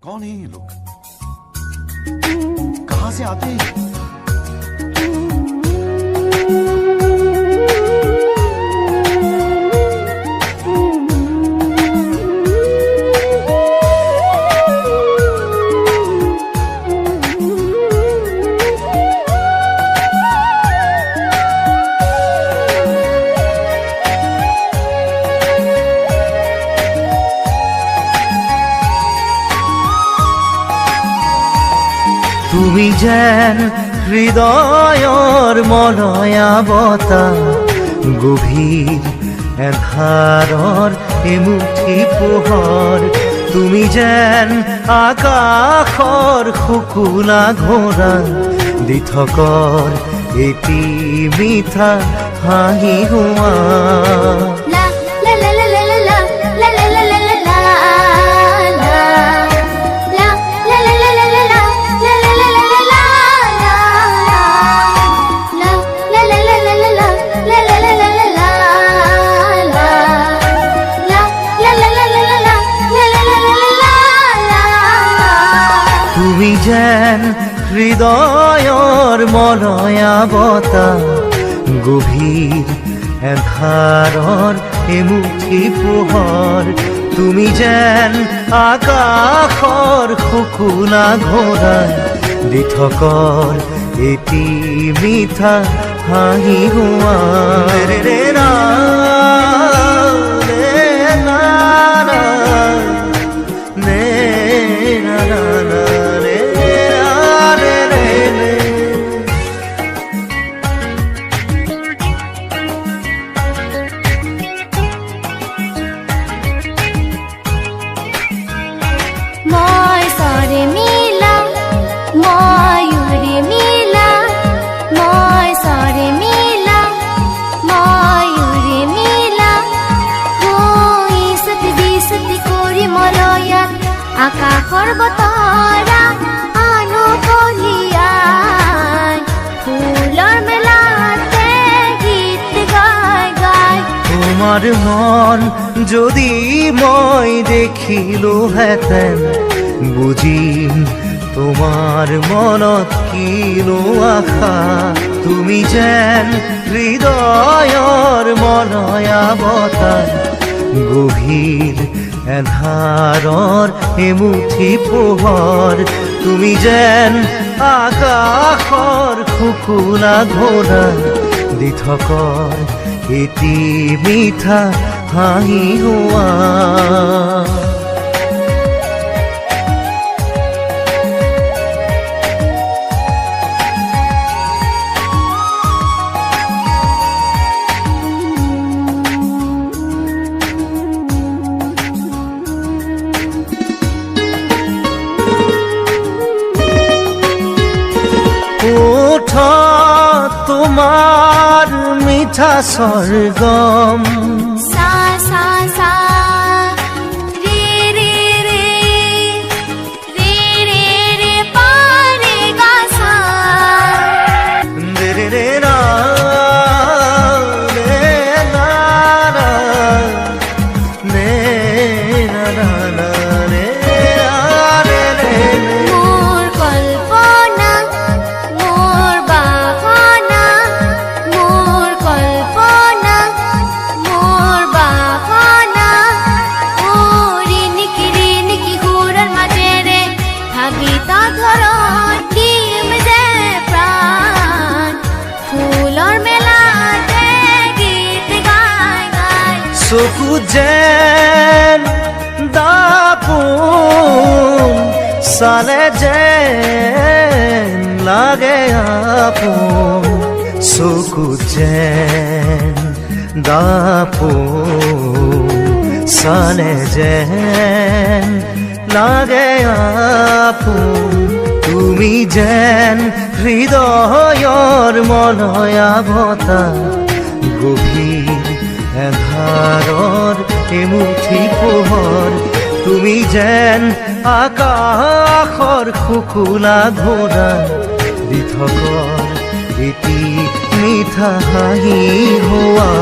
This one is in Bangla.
कौन है ये लोग? कहां से आते हैं? তুমি যেন হৃদয়ৰ মলয়া বতাহ, গভীৰ এন্ধাৰৰ এমুঠি পোহৰ। তুমি যেন আকাশৰ শুকুলা ঘোঁৰা, দিঠকৰ এটি মিঠা হাঁহি হোৱা। তুমি যেন হৃদয়ৰ মলয়া বতাহ, গভীৰ এন্ধাৰৰ এমুঠি পোহৰ। তুমি যেন আকাশৰ শুকুলা ঘোঁৰা, দিঠকৰ এটি মিঠা হাঁহি হোৱা। ৰে ৰে ৰা, ৰে না ৰা, নে ৰা ৰা ৰা। মই সরে মিলা, ময়ূরে মিলা, মই সরে মিলা, ময়ূরে মিলা। মই সতি বিসতি করি মলয়াত আকাশৰ বতৰা আনো কলিয়াই। ফুলৰ মেলাতে গীত গাই গাই। তোমাৰ মন যদি মই দেখিলোহেঁতেন, বুজিম তোমাৰ মনত কিনো আশা। তুমি যেন হৃদয়ৰ মলয়া বতাহ, গভীৰ এন্ধাৰৰ এমুঠি পোহৰ। তুমি যেন আকাশৰ শুকুলা ঘোঁৰা, দিঠকৰ এটি মিঠা হাঁহি হোৱা। ওঠত তোমাৰ মিঠা স্বৰ্গম, সা সা সা, রে রে রে, রে রে রে পা রে গা সা। রে রে রে রা, রে না রা, নে না রা না, রে রা রে রে রে। মোর কল্পনা, মোর বাসনা, মোর কল্পনা, মোর বাসনা। ও রিনিকি হুরার মাঝে রে থাকিত ধরন, দিম যে প্রাণ। ফুলৰ মেলাতে গীত গাই গাই। চকু যেন দাপোন, চালে যেন লাগে আপোন। চকু যেন দাপোন, চালে যেন লাগে আপোন। তুমি যেন হৃদয়ৰ মলয়া বতাহ, গভীৰ এন্ধাৰৰ এমুঠি পোহৰ। তুমি যেন আকাশৰ শুকুলা ঘোঁৰা, দিঠকৰ এটি মিঠা হাঁহি হোৱা।